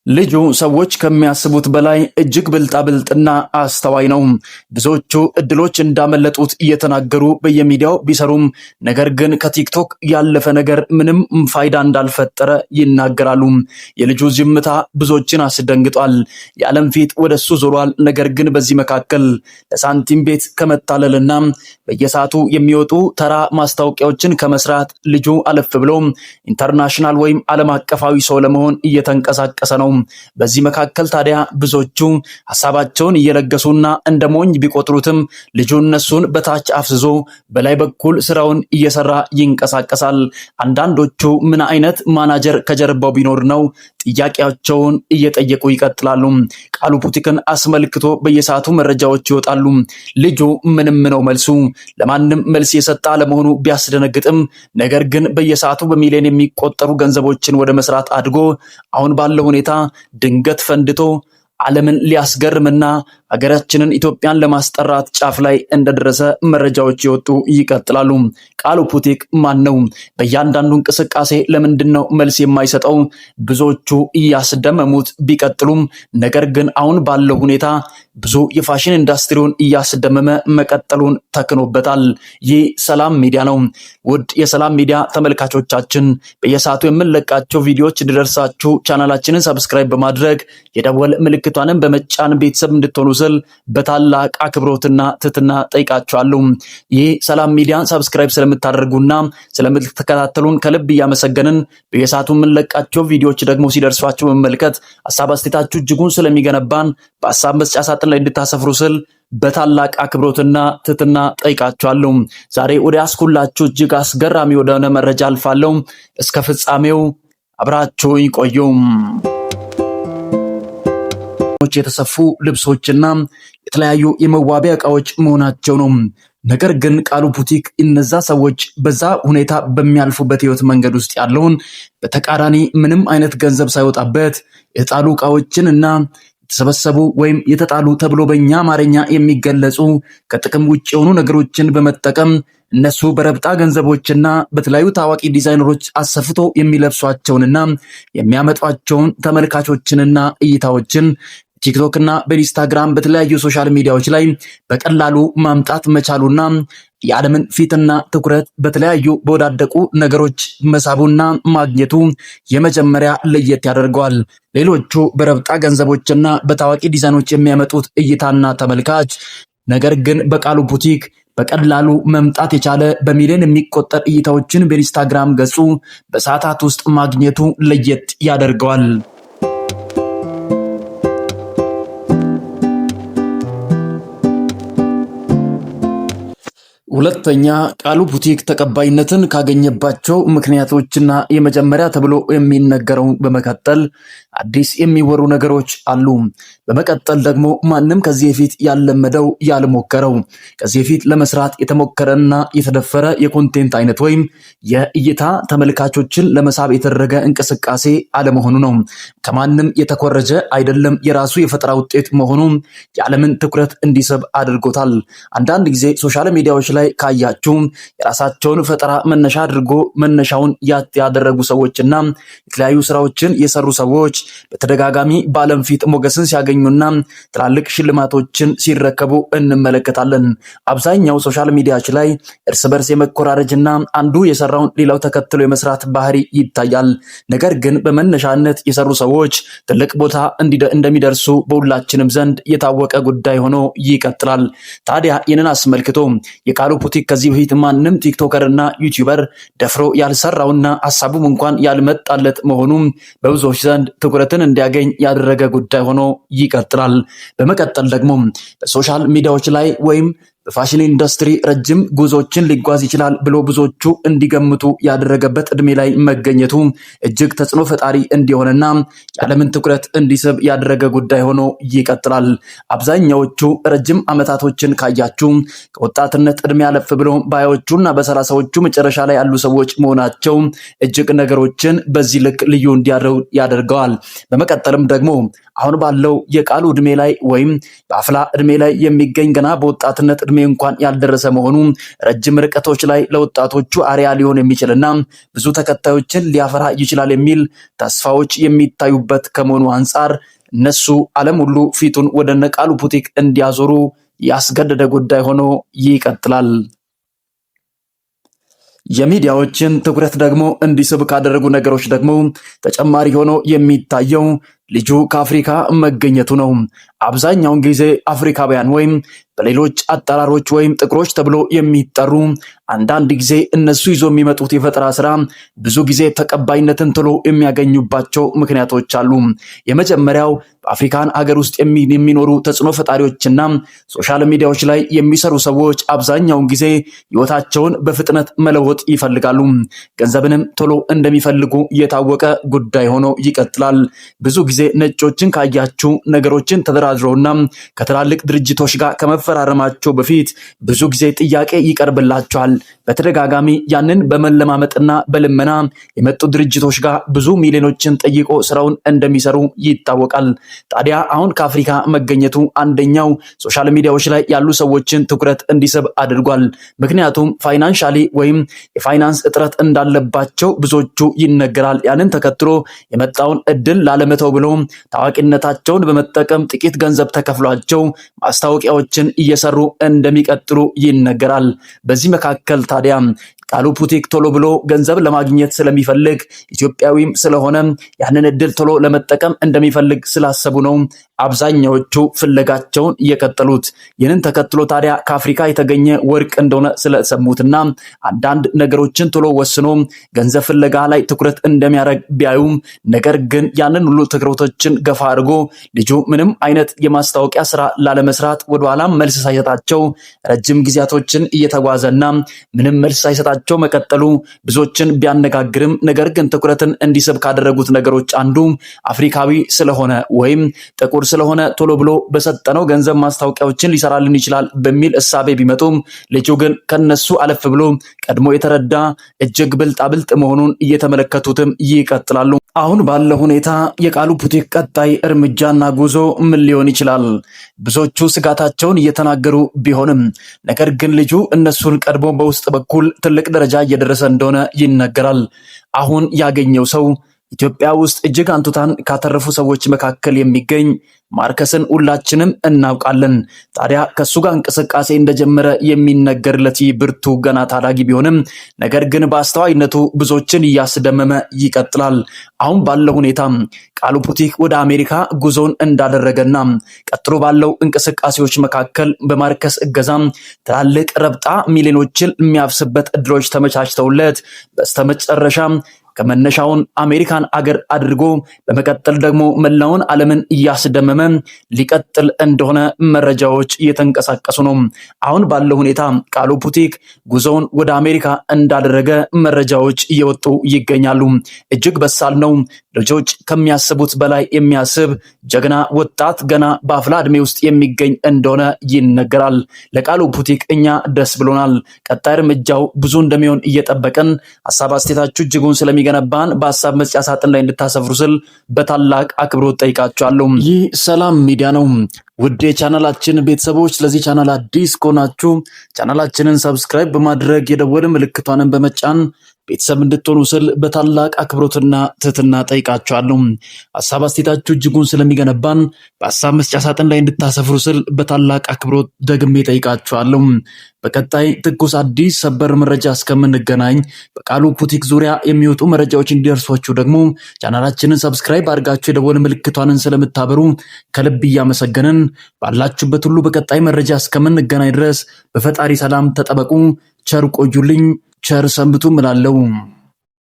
ልጁ ሰዎች ከሚያስቡት በላይ እጅግ ብልጣብልጥና አስተዋይ ነው። ብዙዎቹ እድሎች እንዳመለጡት እየተናገሩ በየሚዲያው ቢሰሩም ነገር ግን ከቲክቶክ ያለፈ ነገር ምንም ፋይዳ እንዳልፈጠረ ይናገራሉ። የልጁ ዝምታ ብዙዎችን አስደንግጧል። የዓለም ፊት ወደሱ ዞሯል። ነገር ግን በዚህ መካከል ለሳንቲም ቤት ከመታለልና በየሰዓቱ የሚወጡ ተራ ማስታወቂያዎችን ከመስራት ልጁ አለፍ ብሎ ኢንተርናሽናል ወይም ዓለም አቀፋዊ ሰው ለመሆን እየተንቀሳቀሰ ነው። በዚህ መካከል ታዲያ ብዙዎቹ ሐሳባቸውን እየለገሱና እንደ ሞኝ ቢቆጥሩትም ልጁ እነሱን በታች አፍዝዞ በላይ በኩል ስራውን እየሰራ ይንቀሳቀሳል። አንዳንዶቹ ምን አይነት ማናጀር ከጀርባው ቢኖር ነው ጥያቄያቸውን እየጠየቁ ይቀጥላሉ። ቃሉ ፑቲክን አስመልክቶ በየሰዓቱ መረጃዎች ይወጣሉ። ልጁ ምንም ነው መልሱ። ለማንም መልስ የሰጠ ለመሆኑ ቢያስደነግጥም ነገር ግን በየሰዓቱ በሚሊዮን የሚቆጠሩ ገንዘቦችን ወደ መስራት አድጎ አሁን ባለው ሁኔታ ድንገት ፈንድቶ ዓለምን ሊያስገርምና ሀገራችንን ኢትዮጵያን ለማስጠራት ጫፍ ላይ እንደደረሰ መረጃዎች ይወጡ ይቀጥላሉ። ቃሉ ፑቲክ ማን ነው? በእያንዳንዱ እንቅስቃሴ ለምንድነው መልስ የማይሰጠው? ብዙዎቹ እያስደመሙት ቢቀጥሉም ነገር ግን አሁን ባለው ሁኔታ ብዙ የፋሽን ኢንዱስትሪውን እያስደመመ መቀጠሉን ተክኖበታል። ይህ ሰላም ሚዲያ ነው። ውድ የሰላም ሚዲያ ተመልካቾቻችን በየሰዓቱ የምንለቃቸው ቪዲዮዎች እንዲደርሳችሁ ቻናላችንን ሰብስክራይብ በማድረግ የደወል ምልክቷንም በመጫን ቤተሰብ እንድትሆኑ ስል በታላቅ አክብሮትና ትህትና ጠይቃችኋለሁ። ይህ ሰላም ሚዲያን ሰብስክራይብ ስለምታደርጉና ስለምትከታተሉን ከልብ እያመሰገንን በየሰዓቱ የምንለቃቸው ቪዲዮዎች ደግሞ ሲደርሷችሁ መመልከት ሐሳብ አስተያየታችሁ እጅጉን ስለሚገነባን በሐሳብ መስጫ ሳጥን ላይ እንድታሰፍሩ ስል በታላቅ አክብሮትና ትህትና ጠይቃችኋለሁ። ዛሬ ወደ ያስኩላችሁ እጅግ አስገራሚ ወደሆነ መረጃ አልፋለሁ። እስከ ፍጻሜው አብራችሁኝ ቆዩ። የተሰፉ ልብሶችና የተለያዩ የመዋቢያ ዕቃዎች መሆናቸው ነው። ነገር ግን ቃሉ ፑቲክ እነዛ ሰዎች በዛ ሁኔታ በሚያልፉበት ህይወት መንገድ ውስጥ ያለውን በተቃራኒ ምንም አይነት ገንዘብ ሳይወጣበት የተጣሉ ዕቃዎችን እና የተሰበሰቡ ወይም የተጣሉ ተብሎ በእኛ አማርኛ የሚገለጹ ከጥቅም ውጭ የሆኑ ነገሮችን በመጠቀም እነሱ በረብጣ ገንዘቦችና በተለያዩ ታዋቂ ዲዛይነሮች አሰፍቶ የሚለብሷቸውንና የሚያመጧቸውን ተመልካቾችንና እይታዎችን ቲክቶክ እና በኢንስታግራም በተለያዩ ሶሻል ሚዲያዎች ላይ በቀላሉ ማምጣት መቻሉና የዓለምን ፊትና ትኩረት በተለያዩ በወዳደቁ ነገሮች መሳቡና ማግኘቱ የመጀመሪያ ለየት ያደርገዋል። ሌሎቹ በረብጣ ገንዘቦችና በታዋቂ ዲዛይኖች የሚያመጡት እይታና ተመልካች ነገር ግን በቃሉ ፑቲክ በቀላሉ መምጣት የቻለ በሚሊዮን የሚቆጠር እይታዎችን በኢንስታግራም ገጹ በሰዓታት ውስጥ ማግኘቱ ለየት ያደርገዋል። ሁለተኛ ቃሉ ፑቲክ ተቀባይነትን ካገኘባቸው ምክንያቶችና የመጀመሪያ ተብሎ የሚነገረው በመቀጠል አዲስ የሚወሩ ነገሮች አሉ። በመቀጠል ደግሞ ማንም ከዚህ በፊት ያለመደው ያልሞከረው ከዚህ በፊት ለመስራት የተሞከረና የተደፈረ የኮንቴንት አይነት ወይም የእይታ ተመልካቾችን ለመሳብ የተደረገ እንቅስቃሴ አለመሆኑ ነው። ከማንም የተኮረጀ አይደለም። የራሱ የፈጠራ ውጤት መሆኑ የዓለምን ትኩረት እንዲስብ አድርጎታል። አንዳንድ ጊዜ ሶሻል ሚዲያዎች ላይ ካያችሁ የራሳቸውን ፈጠራ መነሻ አድርጎ መነሻውን ያደረጉ ሰዎችና የተለያዩ ስራዎችን የሰሩ ሰዎች በተደጋጋሚ በዓለም ፊት ሞገስን ሲያገኙና ትላልቅ ሽልማቶችን ሲረከቡ እንመለከታለን። አብዛኛው ሶሻል ሚዲያዎች ላይ እርስ በርስ የመኮራረጅና አንዱ የሰራውን ሌላው ተከትሎ የመስራት ባህሪ ይታያል። ነገር ግን በመነሻነት የሰሩ ሰዎች ትልቅ ቦታ እንደሚደርሱ በሁላችንም ዘንድ የታወቀ ጉዳይ ሆኖ ይቀጥላል። ታዲያ ይህንን አስመልክቶ የቃሉ ፑቲክ ከዚህ በፊት ማንም ቲክቶከር እና ዩቲዩበር ደፍሮ ያልሰራውና ሐሳቡም እንኳን ያልመጣለት መሆኑ በብዙዎች ዘንድ ትኩረትን እንዲያገኝ ያደረገ ጉዳይ ሆኖ ይቀጥላል። በመቀጠል ደግሞ በሶሻል ሚዲያዎች ላይ ወይም በፋሽን ኢንዱስትሪ ረጅም ጉዞችን ሊጓዝ ይችላል ብሎ ብዙዎቹ እንዲገምቱ ያደረገበት እድሜ ላይ መገኘቱ እጅግ ተጽዕኖ ፈጣሪ እንዲሆንና የዓለምን ትኩረት እንዲስብ ያደረገ ጉዳይ ሆኖ ይቀጥላል። አብዛኛዎቹ ረጅም ዓመታቶችን ካያችሁ ከወጣትነት እድሜ አለፍ ብሎ በሃያዎቹና በሰላሳዎቹ መጨረሻ ላይ ያሉ ሰዎች መሆናቸው እጅግ ነገሮችን በዚህ ልክ ልዩ እንዲያደርጉ ያደርገዋል። በመቀጠልም ደግሞ አሁን ባለው የቃሉ እድሜ ላይ ወይም በአፍላ እድሜ ላይ የሚገኝ ገና በወጣትነት እድሜ እንኳን ያልደረሰ መሆኑ ረጅም ርቀቶች ላይ ለወጣቶቹ አርያ ሊሆን የሚችልና ብዙ ተከታዮችን ሊያፈራ ይችላል የሚል ተስፋዎች የሚታዩበት ከመሆኑ አንጻር እነሱ ዓለም ሁሉ ፊቱን ወደ ቃሉ ፑቲክ እንዲያዞሩ ያስገደደ ጉዳይ ሆኖ ይቀጥላል። የሚዲያዎችን ትኩረት ደግሞ እንዲስብ ካደረጉ ነገሮች ደግሞ ተጨማሪ ሆኖ የሚታየው ልጁ ከአፍሪካ መገኘቱ ነው። አብዛኛውን ጊዜ አፍሪካውያን ወይም በሌሎች አጠራሮች ወይም ጥቁሮች ተብሎ የሚጠሩ አንዳንድ ጊዜ እነሱ ይዞ የሚመጡት የፈጠራ ስራ ብዙ ጊዜ ተቀባይነትን ቶሎ የሚያገኙባቸው ምክንያቶች አሉ። የመጀመሪያው በአፍሪካን ሀገር ውስጥ የሚኖሩ ተጽዕኖ ፈጣሪዎችና ሶሻል ሚዲያዎች ላይ የሚሰሩ ሰዎች አብዛኛውን ጊዜ ህይወታቸውን በፍጥነት መለወጥ ይፈልጋሉ። ገንዘብንም ቶሎ እንደሚፈልጉ የታወቀ ጉዳይ ሆኖ ይቀጥላል። ብዙ ጊዜ ነጮችን ካያችሁ ነገሮችን ተደራድረውና ከትላልቅ ድርጅቶች ጋር ከመፈራረማቸው በፊት ብዙ ጊዜ ጥያቄ ይቀርብላቸዋል። በተደጋጋሚ ያንን በመለማመጥና በልመና የመጡ ድርጅቶች ጋር ብዙ ሚሊዮኖችን ጠይቆ ስራውን እንደሚሰሩ ይታወቃል። ታዲያ አሁን ከአፍሪካ መገኘቱ አንደኛው ሶሻል ሚዲያዎች ላይ ያሉ ሰዎችን ትኩረት እንዲስብ አድርጓል። ምክንያቱም ፋይናንሻሊ ወይም የፋይናንስ እጥረት እንዳለባቸው ብዙዎቹ ይነገራል። ያንን ተከትሎ የመጣውን እድል ላለመተው ብሎ ታዋቂነታቸውን በመጠቀም ጥቂት ገንዘብ ተከፍሏቸው ማስታወቂያዎችን እየሰሩ እንደሚቀጥሉ ይነገራል። በዚህ መካከል ታዲያ ቃሉ ፑቲክ ቶሎ ብሎ ገንዘብ ለማግኘት ስለሚፈልግ ኢትዮጵያዊም ስለሆነ ያንን እድል ቶሎ ለመጠቀም እንደሚፈልግ ስላሰቡ ነው አብዛኛዎቹ ፍለጋቸውን እየቀጠሉት። ይህንን ተከትሎ ታዲያ ከአፍሪካ የተገኘ ወርቅ እንደሆነ ስለሰሙትና አንዳንድ ነገሮችን ቶሎ ወስኖ ገንዘብ ፍለጋ ላይ ትኩረት እንደሚያደርግ ቢያዩም ነገር ግን ያንን ሁሉ ትኩረቶችን ገፋ አድርጎ ልጁ ምንም አይነት የማስታወቂያ ስራ ላለመስራት ወደኋላ መልስ ሳይሰጣቸው ረጅም ጊዜያቶችን እየተጓዘና ምንም መልስ ሳይሰጣቸው መቀጠሉ ብዙዎችን ቢያነጋግርም ነገር ግን ትኩረትን እንዲስብ ካደረጉት ነገሮች አንዱ አፍሪካዊ ስለሆነ ወይም ጥቁር ስለሆነ ቶሎ ብሎ በሰጠነው ገንዘብ ማስታወቂያዎችን ሊሰራልን ይችላል በሚል እሳቤ ቢመጡም ልጁ ግን ከነሱ አለፍ ብሎ ቀድሞ የተረዳ እጅግ ብልጣብልጥ መሆኑን እየተመለከቱትም ይቀጥላሉ። አሁን ባለው ሁኔታ የቃሉ ፑቲክ ቀጣይ እርምጃና ጉዞ ምን ሊሆን ይችላል? ብዙዎቹ ስጋታቸውን እየተናገሩ ቢሆንም ነገር ግን ልጁ እነሱን ቀድሞ በውስጥ በኩል ትልቅ ደረጃ እየደረሰ እንደሆነ ይነገራል። አሁን ያገኘው ሰው ኢትዮጵያ ውስጥ እጅግ አንቱታን ካተረፉ ሰዎች መካከል የሚገኝ ማርከስን ሁላችንም እናውቃለን። ታዲያ ከሱ ጋር እንቅስቃሴ እንደጀመረ የሚነገርለት ብርቱ ገና ታዳጊ ቢሆንም ነገር ግን በአስተዋይነቱ ብዙዎችን እያስደመመ ይቀጥላል። አሁን ባለው ሁኔታ ቃሉ ፑቲክ ወደ አሜሪካ ጉዞን እንዳደረገና ቀጥሎ ባለው እንቅስቃሴዎች መካከል በማርከስ እገዛ ትላልቅ ረብጣ ሚሊዮኖችን የሚያፍስበት እድሎች ተመቻችተውለት በስተመጨረሻ ከመነሻውን አሜሪካን አገር አድርጎ በመቀጠል ደግሞ መላውን ዓለምን እያስደመመ ሊቀጥል እንደሆነ መረጃዎች እየተንቀሳቀሱ ነው። አሁን ባለው ሁኔታ ቃሉ ፑቲክ ጉዞውን ወደ አሜሪካ እንዳደረገ መረጃዎች እየወጡ ይገኛሉ። እጅግ በሳል ነው። ልጆች ከሚያስቡት በላይ የሚያስብ ጀግና ወጣት ገና በአፍላ ዕድሜ ውስጥ የሚገኝ እንደሆነ ይነገራል። ለቃሉ ፑቲክ እኛ ደስ ብሎናል። ቀጣይ እርምጃው ብዙ እንደሚሆን እየጠበቀን ሐሳብ አስተያየታችሁ እጅጉን ስለሚገነባን በሐሳብ መስጫ ሳጥን ላይ እንድታሰፍሩ ስል በታላቅ አክብሮት ጠይቃችኋለሁ። ይህ ሰላም ሚዲያ ነው። ውድ የቻናላችን ቤተሰቦች ስለዚህ ቻናል አዲስ ከሆናችሁ ቻናላችንን ሰብስክራይብ በማድረግ የደወል ምልክቷንን በመጫን ቤተሰብ እንድትሆኑ ስል በታላቅ አክብሮትና ትህትና ጠይቃችኋለሁ። ሐሳብ አስተያየታችሁ እጅጉን ስለሚገነባን በሐሳብ መስጫ ሳጥን ላይ እንድታሰፍሩ ስል በታላቅ አክብሮት ደግሜ ጠይቃችኋለሁ። በቀጣይ ትኩስ አዲስ ሰበር መረጃ እስከምንገናኝ በቃሉ ፑቲክ ዙሪያ የሚወጡ መረጃዎች እንዲደርሷችሁ ደግሞ ቻናላችንን ሰብስክራይብ አድርጋችሁ የደወል ምልክቷንን ስለምታበሩ ከልብ እያመሰገንን ባላችሁበት ሁሉ በቀጣይ መረጃ እስከምንገናኝ ድረስ በፈጣሪ ሰላም ተጠበቁ። ቸር ቆዩልኝ። ቸር ሰንብቱ እላለሁ።